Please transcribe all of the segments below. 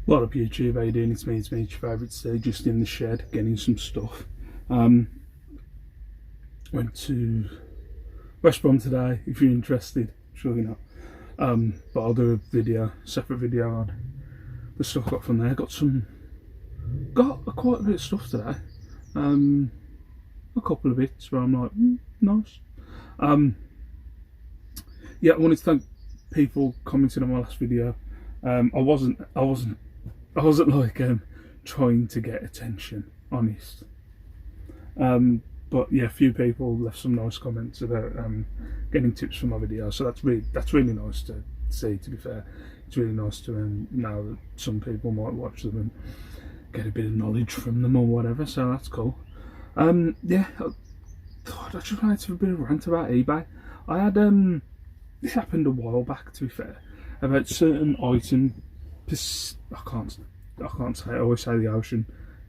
What up YouTube, how you doing? It's me, your favourite Steve, just in the shed getting some stuff. Went to West Brom today, if you're interested, sure you're not. But I'll do a separate video on the stuff I got from there. Got quite a bit of stuff today. A couple of bits where I'm like, nice. Yeah, I wanted to thank people commenting on my last video. I wasn't like trying to get attention, honest. But yeah, a few people left some nice comments about getting tips from my videos, so that's really nice to see. To be fair, it's really nice to know that some people might watch them and get a bit of knowledge from them or whatever. So that's cool. Yeah, I just wanted to have a bit of a rant about eBay. I had this happened a while back, to be fair, about certain item. I can't say it. I always say the ocean.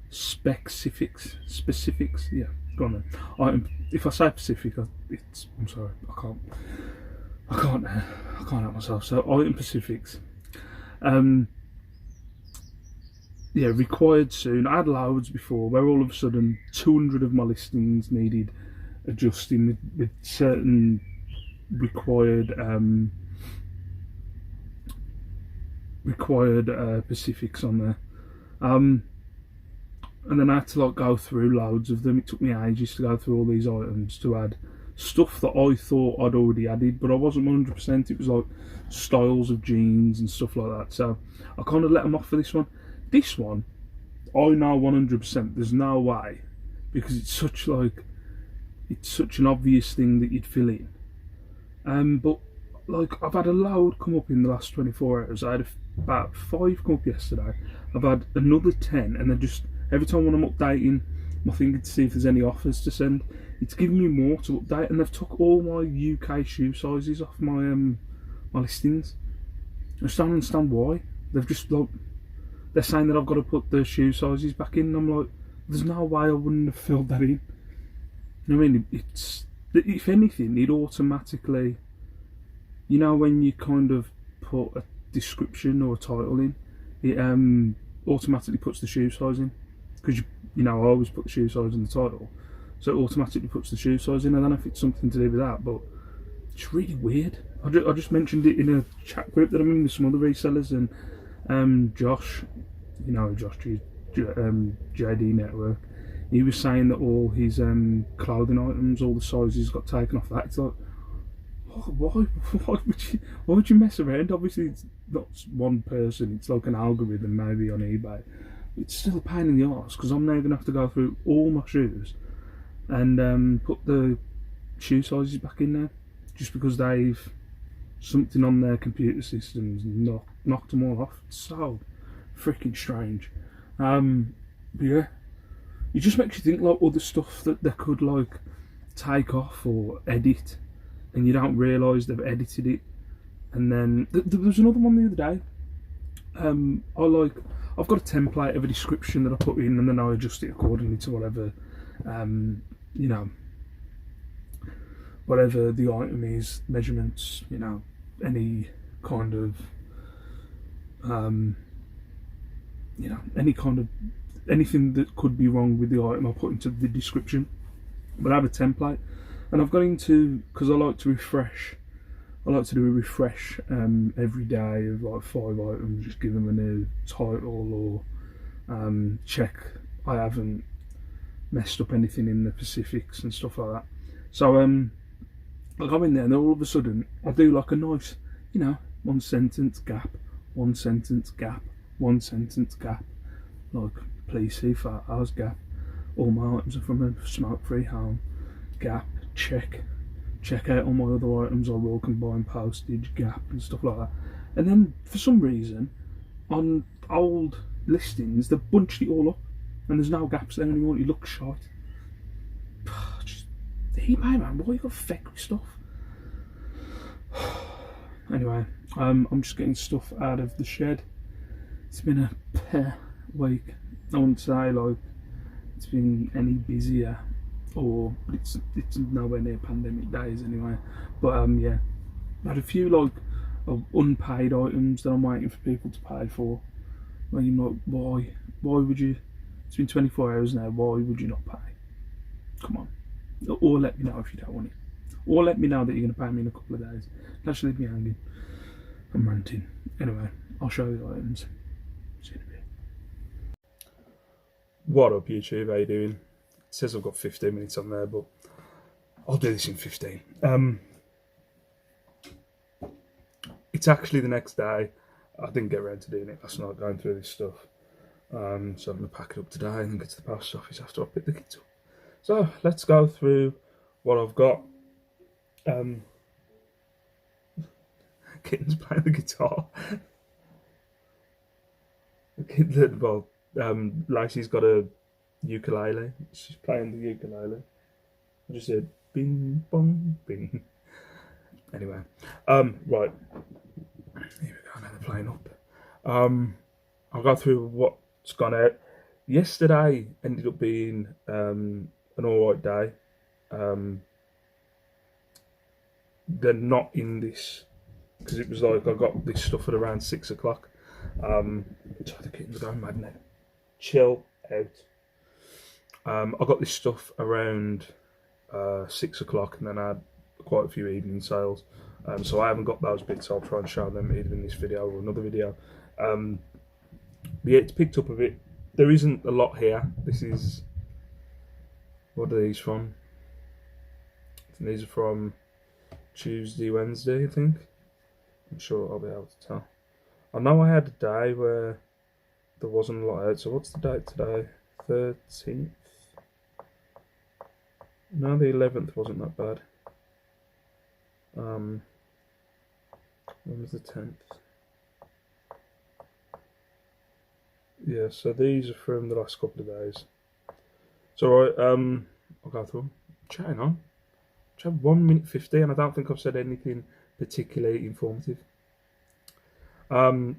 Specifics. Yeah, go on then. If I say Pacific, I'm sorry. I can't help myself. So item specifics. Yeah, required soon. I had loads before where all of a sudden 200 of my listings needed adjusting with certain required Pacifics on there, and then I had to like go through loads of them. It took me ages to go through all these items to add stuff that I thought I'd already added, but I wasn't 100%. It was like styles of jeans and stuff like that, so I kind of let them off for this one. This one I know 100% there's no way, because it's such an obvious thing that you'd fill in. But like, I've had a load come up in the last 24 hours. I had about 5 come up yesterday. I've had another 10, and then just every time when I'm updating my thing to see if there's any offers to send, it's giving me more to update, and they've took all my UK shoe sizes off my my listings. I just don't understand why. They've just like, they're saying that I've got to put the shoe sizes back in, and I'm like, there's no way I wouldn't have filled that in. I mean, it's, if anything, it automatically, you know, when you kind of put a description or a title in, it automatically puts the shoe size in, because you know I always put the shoe size in the title, so it automatically puts the shoe size in. I don't know if it's something to do with that, but it's really weird. I just mentioned it in a chat group that I'm in with some other resellers, and Josh, you know, Josh JD Network, he was saying that all his clothing items, all the sizes got taken off that. It's like, why would you mess around? Obviously it's not one person, it's like an algorithm maybe on eBay. It's still a pain in the arse, because I'm now going to have to go through all my shoes and put the shoe sizes back in there, just because they've something on their computer systems knocked them all off. It's so freaking strange. But yeah, it just makes you think like all the stuff that they could like take off or edit, and you don't realise they've edited it. And then there was another one the other day. I've got a template of a description that I put in, and then I adjust it accordingly to whatever you know, whatever the item is, measurements, you know, any kind of you know, anything that could be wrong with the item I put into the description. But I have a template, and I've got into, because I like to refresh, I like to do a refresh every day of like 5 items, just give them a new title, or check I haven't messed up anything in the Pacifics and stuff like that. So like, I'm in there, and then all of a sudden I do like a nice, you know, 1 sentence gap, 1 sentence gap, 1 sentence gap, like, please see photos gap, all my items are from a smoke-free home gap, check out all my other items I will combine postage gap and stuff like that. And then for some reason on old listings they've bunched it all up, and there's no gaps there anymore. It looks shite. Just eBay, man, why you got fake stuff? Anyway, I'm just getting stuff out of the shed. It's been a week. I wouldn't say like it's been any busier, or it's nowhere near pandemic days anyway. But yeah, I had a few like unpaid items that I'm waiting for people to pay for. Well, you're like, why? Why would you? It's been 24 hours now. Why would you not pay? Come on. Or let me know if you don't want it. Or let me know that you're going to pay me in a couple of days. Don't leave me hanging. I'm ranting. Anyway, I'll show you the items. See you in a bit. What up, YouTube? How you doing? It says I've got 15 minutes on there, but I'll do this in 15. It's actually the next day. I didn't get around to doing it last night, going through this stuff. So I'm going to pack it up today and then get to the post office after I pick the kids up. So let's go through what I've got. Kitten's playing the guitar. Lacey's got a ukulele. She's playing the ukulele. I just said bing bong bing. Anyway, right. Here we go. Now they're playing up. I'll go through what's gone out. Yesterday ended up being an alright day. They're not in this because it was like I got this stuff at around 6 o'clock. So the kittens are going mad now. Chill out. I got this stuff around 6 o'clock, and then I had quite a few evening sales. So I haven't got those bits. I'll try and show them either in this video or another video. Yeah, it's picked up a bit. There isn't a lot here. This is, what are these from? These are from Tuesday, Wednesday, I think. I'm sure I'll be able to tell. I know I had a day where there wasn't a lot out. So what's the date today? 13th? No, the 11th wasn't that bad. When was the 10th? Yeah, so these are from the last couple of days. It's alright, I'll go through them. Chatting on. Chat 1 minute 50, and I don't think I've said anything particularly informative. Right.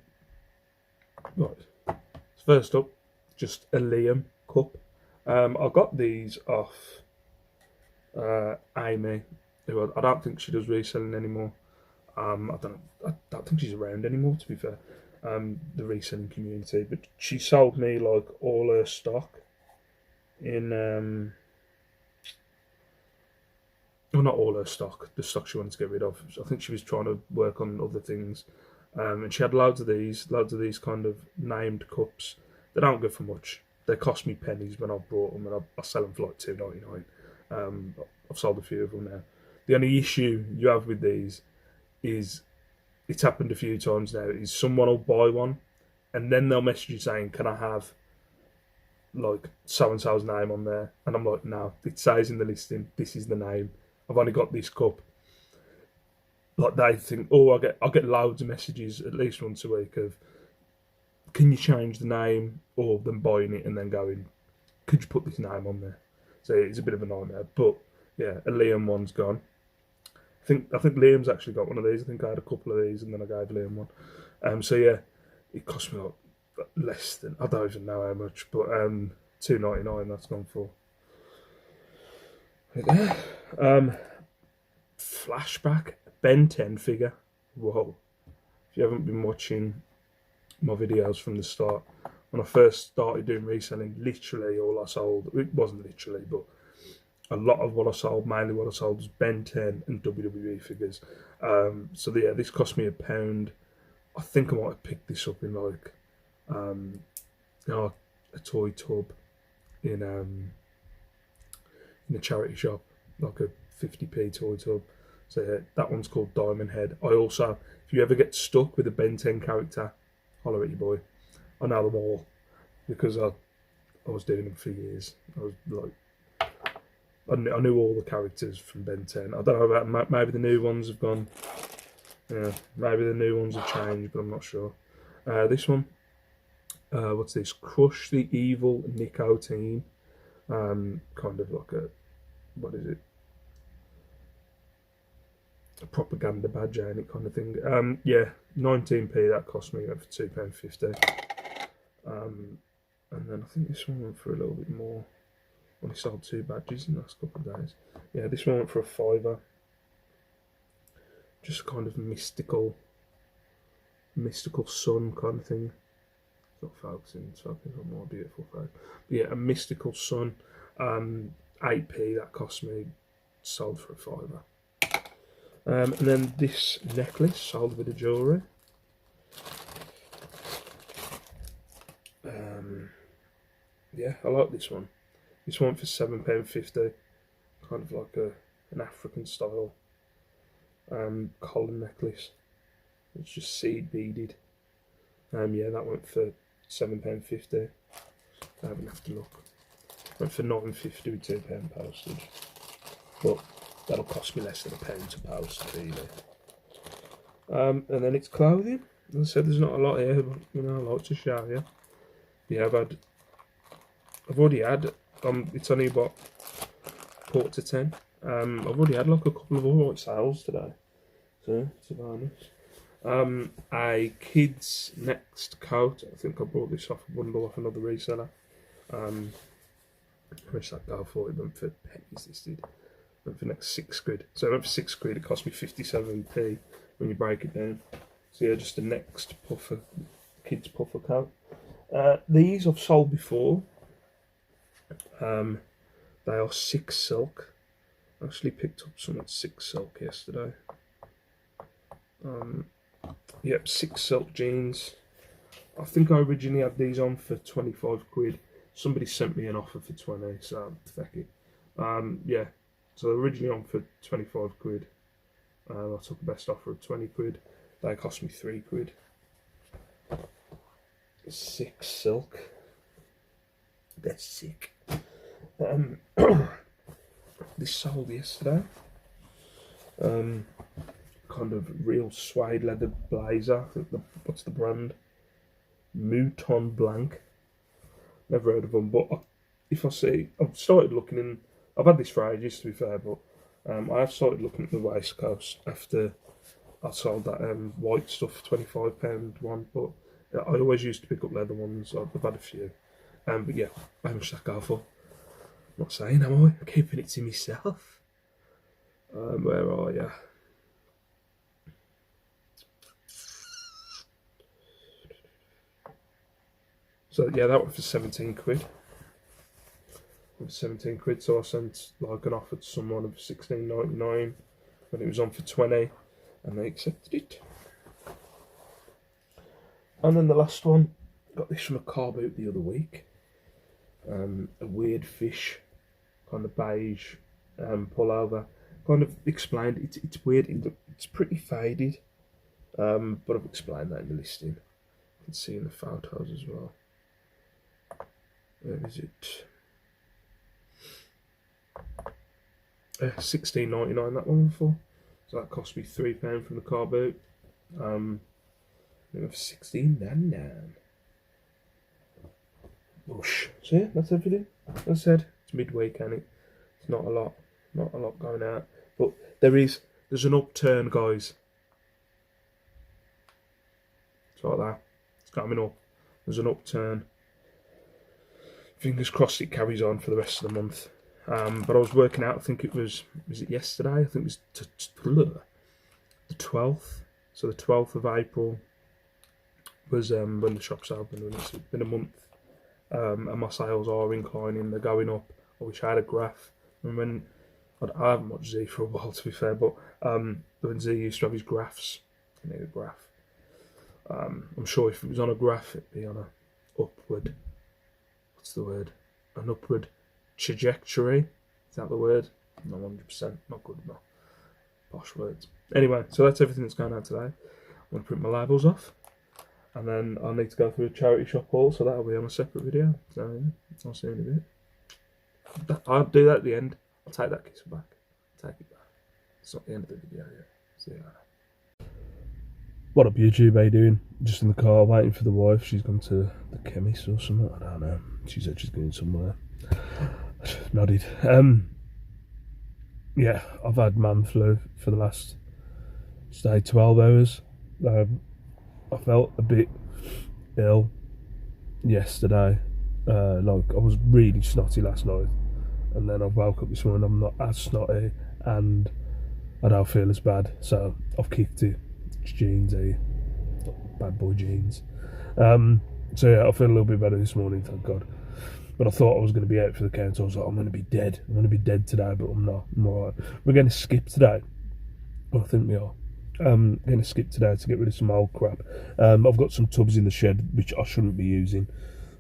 First up, just a Liam cup. I got these off Amy, who I don't think she does reselling anymore. I don't think she's around anymore, to be fair. The reselling community, but she sold me like all her stock in well, not all her stock, the stock she wanted to get rid of. I think she was trying to work on other things, and she had loads of these kind of named cups. They don't go for much. They cost me pennies when I bought them, and I sell them for like $2.99. I've sold a few of them now. The only issue you have with these is, it's happened a few times now, is someone will buy one and then they'll message you saying, can I have like so-and-so's name on there? And I'm like, no, it says in the listing, this is the name. I've only got this cup. Like, they think, oh, I'll get loads of messages at least once a week of, can you change the name? Or them buying it and then going, could you put this name on there? So it's a bit of a nightmare. But yeah, a Liam one's gone. I think Liam's actually got one of these. I think I had a couple of these and then I gave Liam one. So yeah, it cost me like less than, I don't even know how much, but $2.99 that's gone for. Yeah. Flashback Ben 10 figure. Whoa! If you haven't been watching my videos from the start, when I first started doing reselling, literally all I sold, it wasn't literally, but a lot of what I sold, mainly what I sold, was Ben 10 and WWE figures. So yeah, this cost me £1. I think I might have picked this up in like, a toy tub in a charity shop, like a 50p toy tub. So yeah, that one's called Diamond Head. I also, if you ever get stuck with a Ben 10 character, holler at your boy. I know them all because I was doing them for years. I was like, I knew all the characters from Ben 10. I don't know about, maybe the new ones have gone. Yeah, maybe the new ones have changed, but I'm not sure. This one, what's this? Crush the Evil Nico Team. Kind of like a, what is it? A propaganda badge, ain't it, kind of thing. Yeah, 19p, that cost me for £2.50. And then I think this one went for a little bit more. Only sold 2 badges in the last couple of days. Yeah, this one went for a £5. Just kind of mystical sun kind of thing. not focusing, it's focusing on more beautiful thing. But yeah, a Mystical Sun, 8p, that cost me, sold for a fiver. And then this necklace, sold with a jewellery. Yeah, I like this one. This one for £7.50, kind of like an African style collar necklace. It's just seed beaded. Yeah, that went for £7.50. I haven't have to look. Went for £9.50 with £2 postage. But that'll cost me less than £1 to post, really. And then it's clothing. As I said, there's not a lot here, but you know, I like to show you. Yeah, I've already had. It's only about 9:45. I've already had like a couple of alright sales today, so it's a bonus. A kid's next coat. I think I bought this off a bundle off another reseller. How much that go for? It went for pennies. This did. Went for next £6. So it went for £6. It cost me 57p when you break it down. So yeah, just the next puffer, kids puffer coat. These I've sold before. They are 6 silk. I actually picked up some at 6 silk yesterday. Yep, 6 silk jeans. I think I originally had these on for 25 quid. Somebody sent me an offer for 20, so feck it. Yeah, so originally on for 25 quid. I took the best offer of 20 quid. They cost me 3 quid. 6 silk. They're sick. This sold yesterday. Kind of real suede leather blazer. I think what's the brand? Mouton Blanc. Never heard of them, but if I see, I've started looking in. I've had this for ages, to be fair, but I have started looking at the waistcoats after I sold that white stuff, £25 one. But I always used to pick up leather ones. I've had a few, but yeah, how much that go for? Not saying, am I? I'm keeping it to myself. Where are you? So yeah, that went for 17 quid. For 17 quid, so I sent like an offer to someone of £16.99 when it was on for 20, and they accepted it. And then the last one, got this from a car boot the other week. A weird fish, kind of beige pullover. Kind of explained it's weird. It's pretty faded, but I've explained that in the listing. You can see in the photos as well. Where is it? £16.99 that one for. So that cost me £3 from the car boot. It was £16.99. Whoosh. So yeah, that's everything. As I said, it's midweek, and it's not a lot going out. But there's an upturn, guys. It's like that. It's coming up. There's an upturn. Fingers crossed it carries on for the rest of the month. But I was working out, I think it was it yesterday? I think it was the 12th. So the 12th of April was when the shop's opened, and it's been a month. And my sales are inclining, they're going up. I wish I had a graph. And when I haven't watched Z for a while, to be fair, but when Z used to have his graphs, I need a graph. I'm sure if it was on a graph, it'd be on a upward. What's the word? An upward trajectory. Is that the word? No, 100%. Not good enough. Posh words. Anyway, so that's everything that's going on today. I'm going to print my labels off, and then I'll need to go through a charity shop haul, so that'll be on a separate video. So yeah, I'll see you in a bit. I'll do that at the end. I'll take that kiss back. Take it back. It's not the end of the video yet. See you later. What up, YouTube? How you doing? Just in the car waiting for the wife. She's gone to the chemist or something. I don't know. She said she's going somewhere. Nodded. Yeah, I've had man flu for the last, say, 12 hours. I felt a bit ill yesterday. Like I was really snotty last night, and then I woke up this morning. I'm not as snotty, and I don't feel as bad. So I've kicked it. It's jeans, bad boy jeans. So yeah, I feel a little bit better this morning, thank God. But I thought I was going to be out for the count. I was like, I'm going to be dead. I'm going to be dead today, but I'm not. I'm alright. We're going to skip today. Well, I think we are. Going to skip today to get rid of some old crap. I've got some tubs in the shed which I shouldn't be using,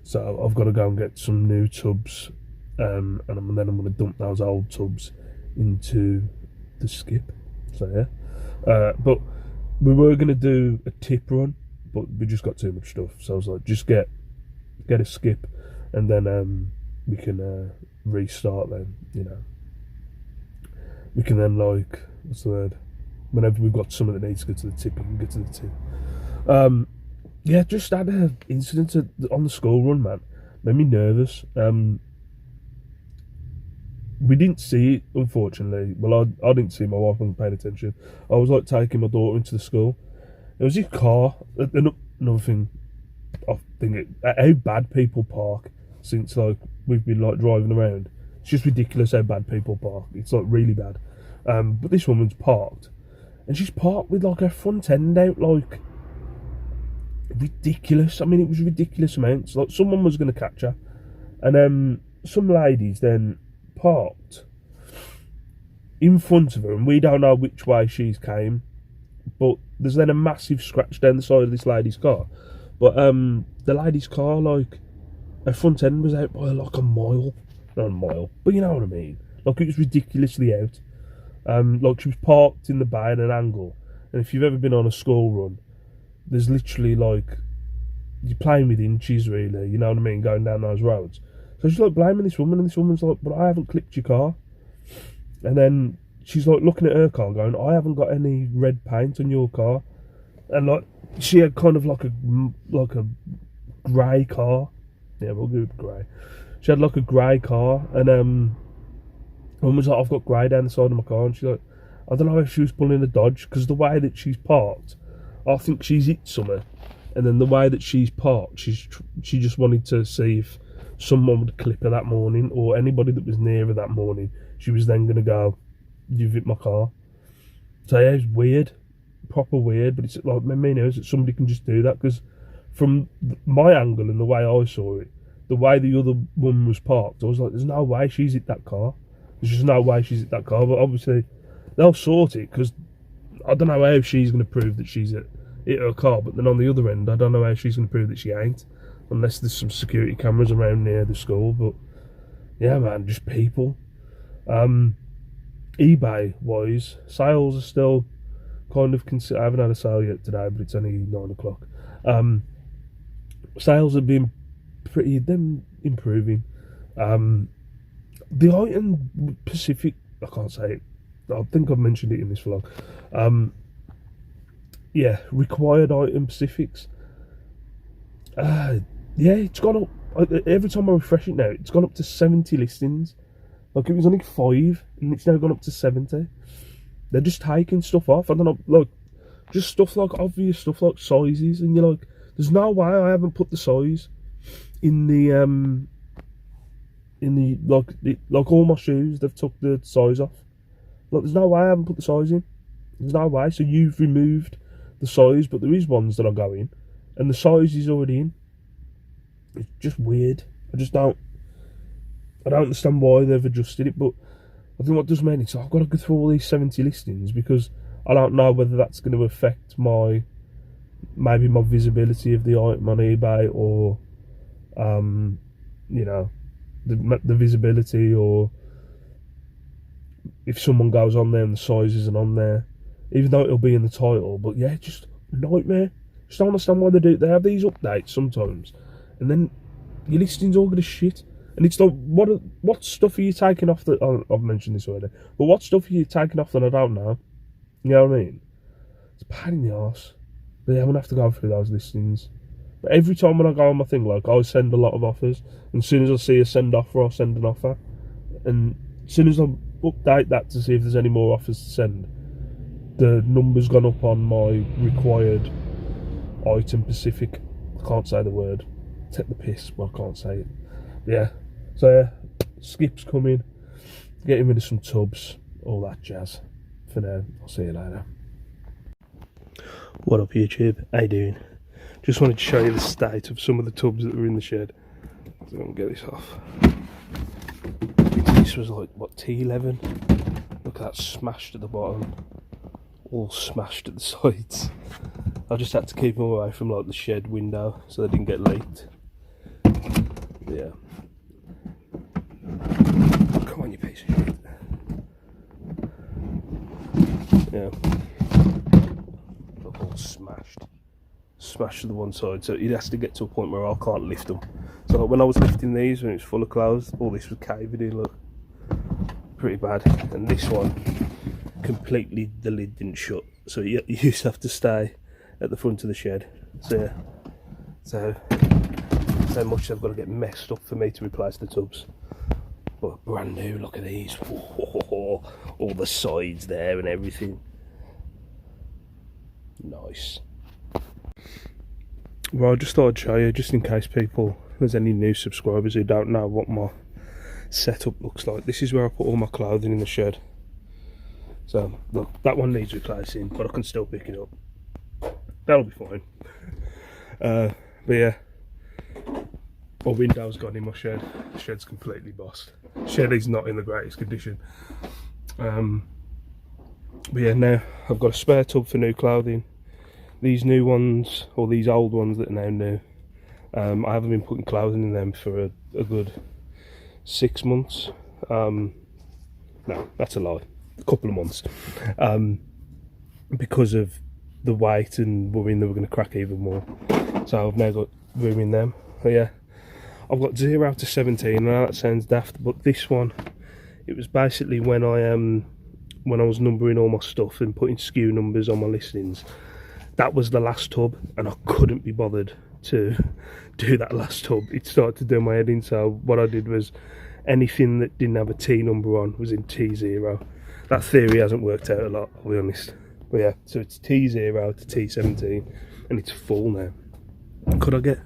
so I've got to go and get some new tubs, and then I'm going to dump those old tubs into the skip. So yeah, but we were going to do a tip run, but we just got too much stuff. So I was like, just get a skip, and then we can restart. Then we can then, like, what's the word? Whenever we've got something that needs to go to the tip, we can get to the tip. Yeah, just had an incident on the school run, man. Made me nervous. We didn't see it, unfortunately. Well, I didn't see. My wife wasn't paying attention. I was like taking my daughter into the school. There was this car. Another thing, I think how bad people park since like we've been like driving around. It's just ridiculous how bad people park. It's like really bad. But this woman's parked. And she's parked with like her front end out, like ridiculous. I mean, it was ridiculous amounts. Like someone was going to catch her, and some ladies then parked in front of her, and we don't know which way she's came. But there's then a massive scratch down the side of this lady's car. But the lady's car, like her front end was out by like a mile, not a mile, but you know what I mean. Like it was ridiculously out. Like she was parked in the bay at an angle, and if you've ever been on a school run, there's literally like you're playing with inches, really. You know what I mean? Going down those roads. So she's like blaming this woman, and this woman's like, "But I haven't clipped your car." And then she's like looking at her car, going, "I haven't got any red paint on your car," and like she had kind of like a grey car. Yeah, we'll go with grey. She had like a grey car, and one was like, "I've got grey down the side of my car," and she's like, I don't know if she was pulling a dodge, because the way that she's parked, I think she's hit something, and then the way that she's parked, she just wanted to see if someone would clip her that morning, or anybody that was near her that morning. She was then going to go, "You've hit my car." So yeah, it's weird, proper weird, but it's like, me knows that somebody can just do that, because from my angle and the way I saw it, the way the other woman was parked, I was like, there's no way she's hit that car. There's just no way she's hit that car. But obviously they'll sort it, because I don't know how she's going to prove that she's hit her car. But then on the other end, I don't know how she's going to prove that she ain't, unless there's some security cameras around near the school. But yeah, man, just people. eBay wise, sales are still kind of I haven't had a sale yet today, but it's only 9 o'clock. Sales have been them improving. The item Pacific, I can't say it. I think I've mentioned it in this vlog. Yeah, required item Pacifics. Yeah, it's gone up. Every time I refresh it now, it's gone up to 70 listings. Like it was only 5, and it's now gone up to 70. They're just taking stuff off. I don't know, like just stuff like obvious stuff like sizes, and you're like, there's no way I haven't put the size in the like all my shoes. They've took the size off. Like there's no way I haven't put the size in. There's no way. So you've removed the size, but there is ones that are going, and the size is already in. It's just weird. I don't understand why they've adjusted it, but I think what does mean is I've got to go through all these 70 listings, because I don't know whether that's going to affect maybe my visibility of the item on eBay, or you know, the visibility, or if someone goes on there and the size isn't on there, even though it'll be in the title. But yeah, just nightmare. Just don't understand why they do. They have these updates sometimes, and then your listing's all gonna shit. And it's like, what stuff are you taking off that? Oh, I've mentioned this already. But what stuff are you taking off that I don't know? You know what I mean? It's a pain in the arse. But yeah, I'm gonna have to go through those listings. But every time when I go on my thing, like I send a lot of offers, and as soon as I see a send offer, I'll send an offer. And as soon as I update that to see if there's any more offers to send, the number's gone up on my required item Pacific. I can't say the word. Take the piss, but I can't say it. But yeah. So yeah, skip's coming. Getting rid of some tubs, all that jazz. For now, I'll see you later. What up YouTube? How you doing? Just wanted to show you the state of some of the tubs that were in the shed. So I'm gonna get this off. This was like, what, T11? Look at that, smashed at the bottom. All smashed at the sides. I just had to keep them away from like the shed window so they didn't get leaked. Yeah. Come on, you piece of shit. Yeah. Look, all smashed. Smashed to the one side, so it has to get to a point where I can't lift them. So like, when I was lifting these, when it was full of clothes, all this was caving in, look. Pretty bad. And this one, completely, the lid didn't shut. So you used to have to stay at the front of the shed. So yeah. So much they've got to get messed up for me to replace the tubs. But brand new, look at these. Whoa, all the sides there and everything. Nice. Well, I just thought I'd show you, just in case there's any new subscribers who don't know what my setup looks like. This is where I put all my clothing in the shed. So look, that one needs replacing, but I can still pick it up. That'll be fine. But yeah, my window's gone in my shed. The shed's completely bossed. The shed is not in the greatest condition. But yeah, now I've got a spare tub for new clothing. These new ones, or these old ones that are now new, I haven't been putting clothing in them for a good 6 months. No, that's a lie. A couple of months. Because of the weight and worrying that we're going to crack even more. So I've now got room in them. But yeah, I've got 0 to 17. I know that sounds daft, but this one, it was basically when I was numbering all my stuff and putting SKU numbers on my listings. That was the last tub, and I couldn't be bothered to do that last tub. It started to do my head in, so what I did was anything that didn't have a T number on was in T0. That theory hasn't worked out a lot, I'll be honest. But yeah, so it's T0 to T17, and it's full now. Could I get...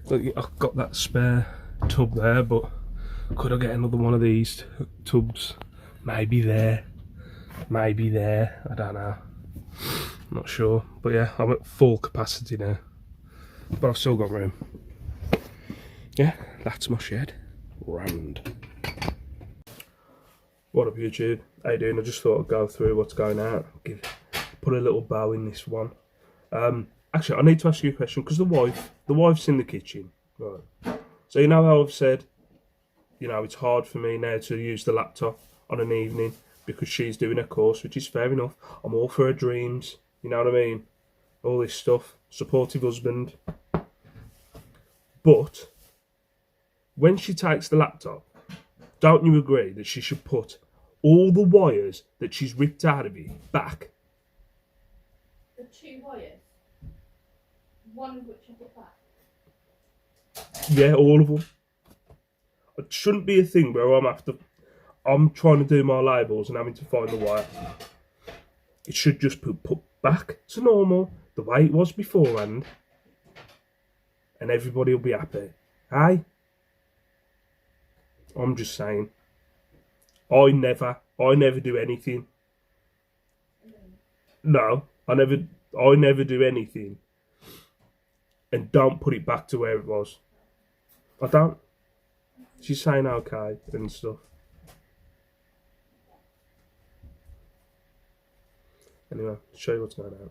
Look, I've got that spare tub there, but could I get another one of these tubs? Maybe there, I don't know. Not sure, but yeah, I'm at full capacity now, but I've still got room. Yeah, that's my shed. Rant. What up, YouTube? How you doing? I just thought I'd go through what's going out, put a little bow in this one. Actually, I need to ask you a question, because the wife's in the kitchen, right? So you know how I've said, you know, it's hard for me now to use the laptop on an evening because she's doing her course, which is fair enough. I'm all for her dreams. You know what I mean? All this stuff. Supportive husband. But when she takes the laptop, don't you agree that she should put all the wires that she's ripped out of it back? The 2 wires? One of which I put back? Yeah, all of them. It shouldn't be a thing where I'm trying to do my labels and having to find the wire. It should just put back to normal, the way it was beforehand, and everybody will be happy. Aye? I'm just saying. I never do anything. No, I never do anything and don't put it back to where it was. I don't. She's saying okay and stuff. Anyway, I'll show you what's going on.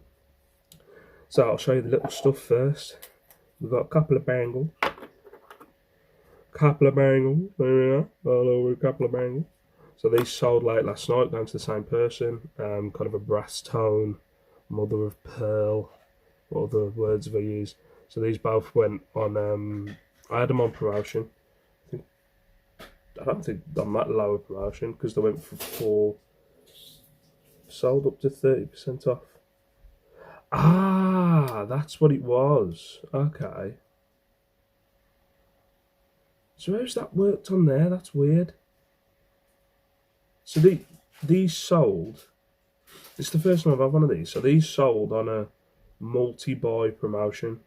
So I'll show you the little stuff first. We've got a couple of bangles. There we are. All over a couple of bangles. So these sold late last night, going to the same person. Kind of a brass tone, mother of pearl. What other words have I used? So these both went on. I had them on promotion. I don't think on that lower promotion because they went for 4. Sold up to 30% off. Ah, that's what it was. Okay. So how's that worked on there? That's weird. So these sold. It's the first time I've had one of these. So these sold on a multi-buy promotion.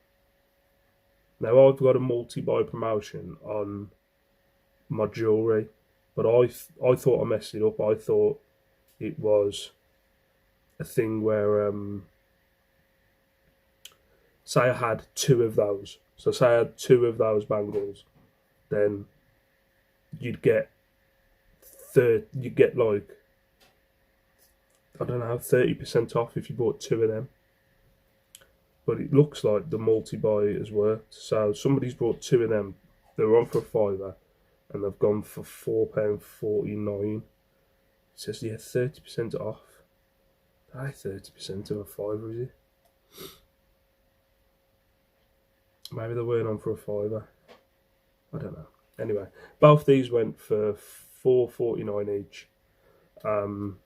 Now I've got a multi-buy promotion on my jewellery, but I thought I messed it up. I thought it was a thing where say I had 2 of those. So say I had 2 of those bangles, then you'd get like, I don't know, 30% off if you bought 2 of them. But it looks like the multi-buy has worked. So somebody's bought 2 of them. They were on for a £5 and they've gone for £4.49. It says, yeah, 30% off. Aye, 30% of a £5, is it? Maybe they weren't on for a £5. I don't know. Anyway, both these went for £4.49 each. And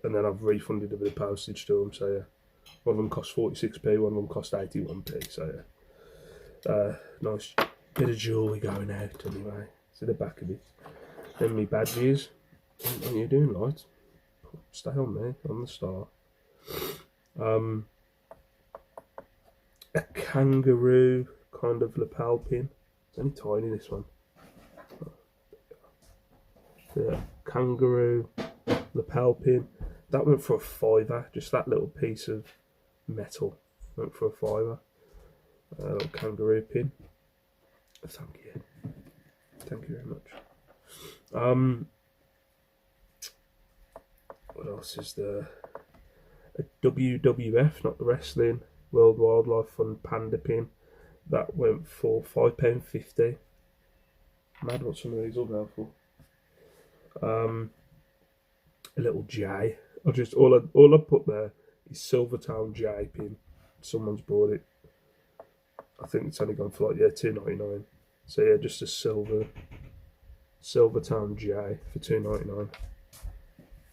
then I've refunded a bit of postage to them, so yeah. One of them cost 46p, one of them cost 81p, so yeah. Nice bit of jewellery going out anyway. To the back of it. Then me badges. What are you doing, light? Stay on there, on the star. A kangaroo kind of lapel pin. It's only tiny, this one. The kangaroo lapel pin. That went for a £5. Just that little piece of metal went for a £5. A little kangaroo pin. Thank you. Thank you very much. What else is there? A WWF, not the wrestling, World Wildlife Fund panda pin. That went for £5.50. Mad what some of these will go for. A little J. All I put there is Silvertown J pin. Someone's bought it. I think it's only gone for like, yeah, £2.99. So yeah, just a Silvertown J for £2.99.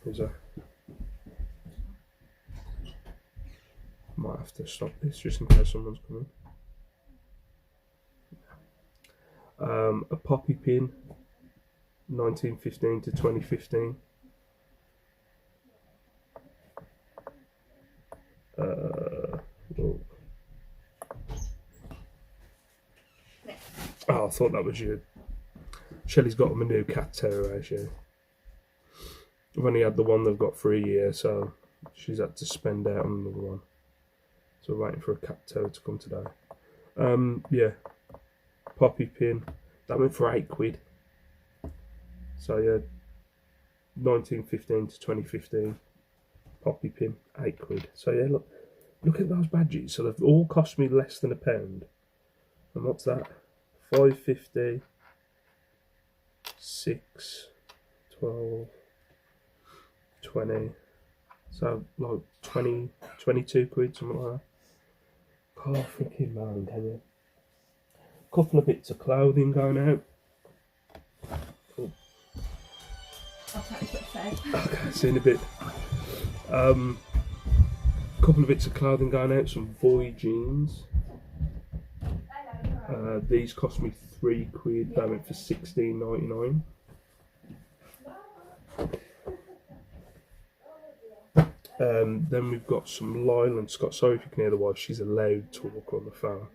Who's that? Might have to stop this just in case someone's coming. A poppy pin, 1915 to 2015. Oh, I thought that was you. Shelley's got them a new cat terrier ratio. I've only had the one they've got for a year, so she's had to spend out on another one. So we're waiting for a cat terrier to come today. Yeah, poppy pin. That went for £8. So yeah, 1915 to 2015. Poppy pin, £8. So yeah, look at those badges. So they've all cost me less than £1. And what's that? 5.50, 6, 12, 20. So like 22 quid, something like that. Can't freaking mind, can you? Couple of bits of clothing going out. Oh. I'll tell you what to say. Okay, see in a bit. Couple of bits of clothing going out, some boy jeans. These cost me £3. They went for £16.99. Then we've got some Lyland Scott. Sorry if you can hear the wife, she's a loud talker on the phone.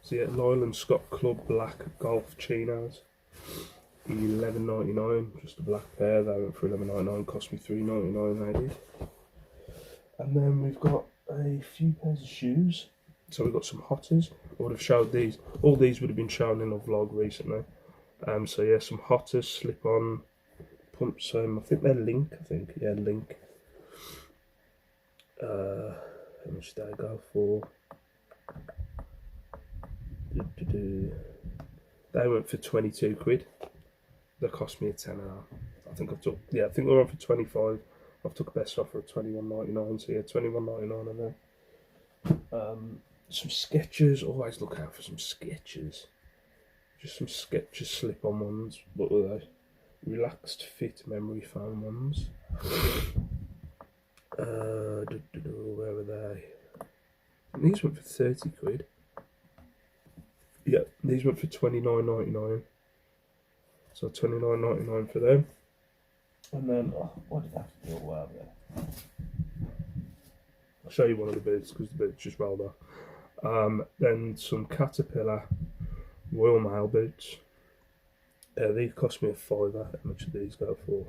So yeah, Lyland Scott Club Black Golf Chinos. £11.99, just a black pair. They went for £11.99, cost me £3.99 they did. And then we've got a few pairs of shoes. So we've got some Hotters. I would have showed these. All these would have been shown in a vlog recently. So yeah, some Hotters slip-on pumps. I think they're Link. Yeah, Link. How much did I go for? They went for £22. They cost me a tenner. I think they're on for 25. I've took a best offer of £21.99. So yeah, £21.99 on there. Some Skechers. Always look out for some Skechers. Just some Skechers slip-on ones. What were they? Relaxed fit memory foam ones. Where were they? And these went for £30. Yeah, these went for £29.99. So £29.99 for them. And then, what did I have to do? Well, yeah. I'll show you one of the boots because the boots just rolled off. Then some Caterpillar Royal Mail boots. These cost me a fiver. How much did these go for?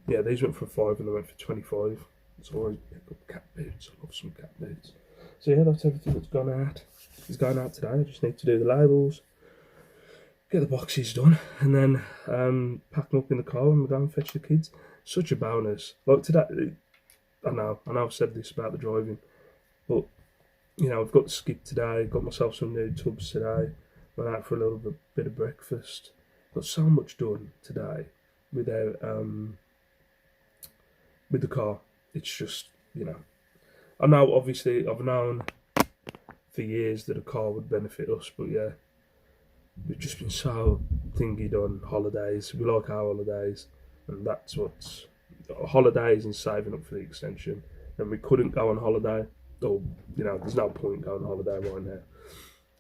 Yeah, these went for 5 and they went for 25. So I always pick up cat boots. I love some cat boots. So yeah, that's everything that's gone out. It's going out today. I just need to do the labels, get the boxes done, and then pack them up in the car and we'll go and fetch the kids. Such a bonus. Like today, I know I've said this about the driving, but you know, I've got to skip today, got myself some new tubs today, went out for a little bit of breakfast. Got so much done today without with the car. It's just, you know, I know obviously I've known for years that a car would benefit us, but yeah, we've just been so thingy on holidays. We like our holidays, and that's what's holidays and saving up for the extension. And we couldn't go on holiday, or you know, there's no point going on holiday right now.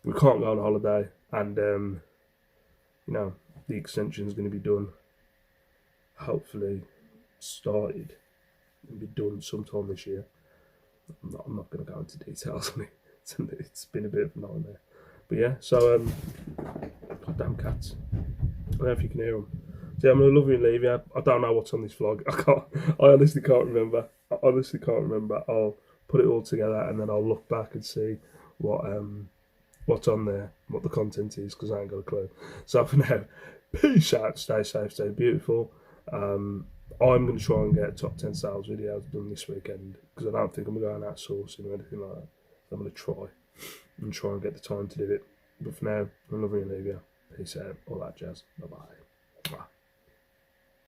We can't go on holiday, and you know, the extension's going to be done. Hopefully, started and be done sometime this year. I'm not going to go into details on it. It's been a bit of a nightmare. But yeah, so goddamn cats. I don't know if you can hear them. So yeah, I'm gonna love you and leave you. I don't know what's on this vlog. I honestly can't remember. I'll put it all together and then I'll look back and see what's on there, what the content is, because I ain't got a clue. So for now, peace out, stay safe, stay beautiful. I'm going to try and get top 10 sales videos done this weekend because I don't think I'm going out sourcing or anything like that. I'm going to try and get the time to do it. But for now, I'm loving you and leave you. Peace out, all that jazz. Bye bye.